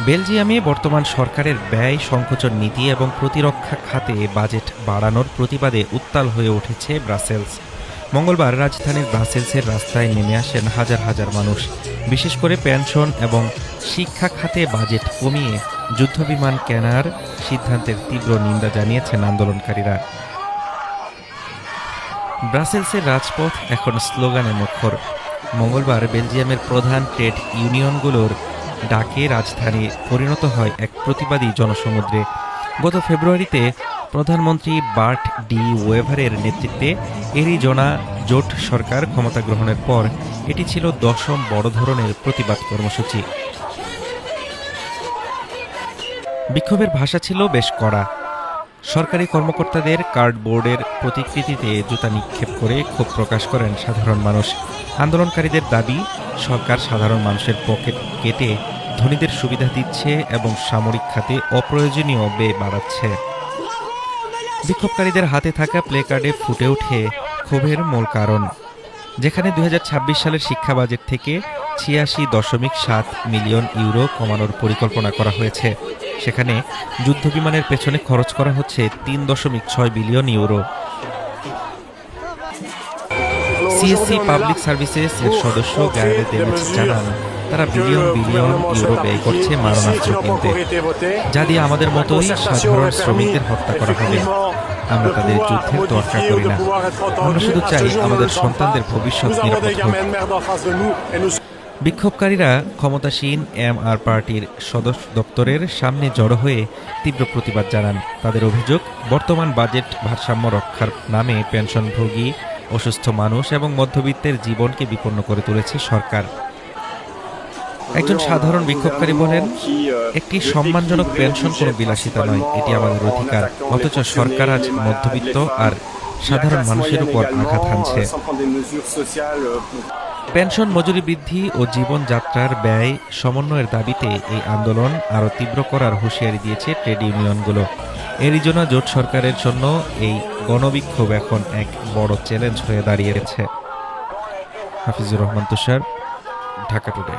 বেলজিয়ামে বর্তমান সরকারের ব্যয় সংকোচন নীতি এবং প্রতিরক্ষা খাতে বাজেট বাড়ানোর প্রতিবাদে উত্তাল হয়ে উঠেছে ব্রাসেলস। মঙ্গলবার রাজধানীর ব্রাসেলসের রাস্তায় নেমে আসেন হাজার হাজার মানুষ। বিশেষ করে পেনশন এবং শিক্ষা খাতে বাজেট কমিয়ে যুদ্ধবিমান কেনার সিদ্ধান্তের তীব্র নিন্দা জানিয়েছেন আন্দোলনকারীরা। ব্রাসেলসের রাজপথ এখন স্লোগানে মুখর। মঙ্গলবার বেলজিয়ামের প্রধান ট্রেড ইউনিয়নগুলোর ডাকে রাজধানী পরিণত হয় এক প্রতিবাদী জনসমুদ্রে। গত ফেব্রুয়ারিতে প্রধানমন্ত্রী বার্ট ডি ওয়েভারের নেতৃত্বে এরিজোনা জোট সরকার ক্ষমতা গ্রহণের পর এটি ছিল 10ম বড় ধরনের প্রতিবাদ কর্মসূচি। বিক্ষোভের ভাষা ছিল বেশ কড়া। সরকারি কর্মকর্তাদের কার্ডবোর্ডের প্রতিকৃতিতে জুতা নিক্ষেপ করে ক্ষোভ প্রকাশ করেন সাধারণ মানুষ। আন্দোলনকারীদের দাবি, সরকার সাধারণ মানুষের পকেট কেটে ধনীদের সুবিধা দিচ্ছে এবং সামরিক খাতে অপ্রয়োজনীয় ব্যয় বাড়াচ্ছে। বিক্ষোভকারীদের হাতে থাকা প্লেকার্ডে ফুটে ওঠে ক্ষোভের মূল কারণ। যেখানে 2026 সালের শিক্ষা বাজেট থেকে 86.7 মিলিয়ন ইউরো কমানোর পরিকল্পনা করা হয়েছে, সেখানে যুদ্ধবিমানের পেছনে খরচ করা হচ্ছে 3.6 billion euro. CSC public services এর সদস্য গায়ারে দেমেজ জানান, তারা বিলিয়ন বিলিয়ন ইউরো ব্যয় করছে মারণাস্ত্র কিনতে, যা দিয়ে আমাদের মতোই সাধারণ শ্রমিকদের হত্যা করা হবে। আমরা তাদের যুদ্ধের তোয়াক্কা করি না, আমরা শুধু চাই আমাদের সন্তানদের ভবিষ্যৎ নিরাপদ হোক। বিক্ষোভকারীরা ক্ষমতাসীন এমআর পার্টির সদর দপ্তরের সামনে জড়ো হয়ে তীব্র প্রতিবাদ জানান। তাদের অভিযোগ, বর্তমান বাজেট ভারসাম্য রক্ষার নামে পেনশনভোগী, অসুস্থ মানুষ এবং মধ্যবিত্তের জীবনকে বিপন্ন করে তুলেছে সরকার। একজন সাধারণ বিক্ষোভকারী বলেন, একটি সম্মানজনক পেনশন কোনো বিলাসিতা নয়, এটি আমাদের অধিকার। অথচ সরকার আজ মধ্যবিত্ত আর সাধারণ মানুষের উপর আঘাত হানছে। পেনশন, মজুরি বৃদ্ধি ও জীবনযাত্রার ব্যয় সমন্বয়ের দাবিতে এই আন্দোলন আরও তীব্র করার হুঁশিয়ারি দিয়েছে ট্রেড ইউনিয়নগুলো। এরিজোনা জোট সরকারের জন্য এই গণবিক্ষোভ এখন এক বড় চ্যালেঞ্জ হয়ে দাঁড়িয়েছে। হাফিজুর রহমান তুষার, ঢাকা টুডে।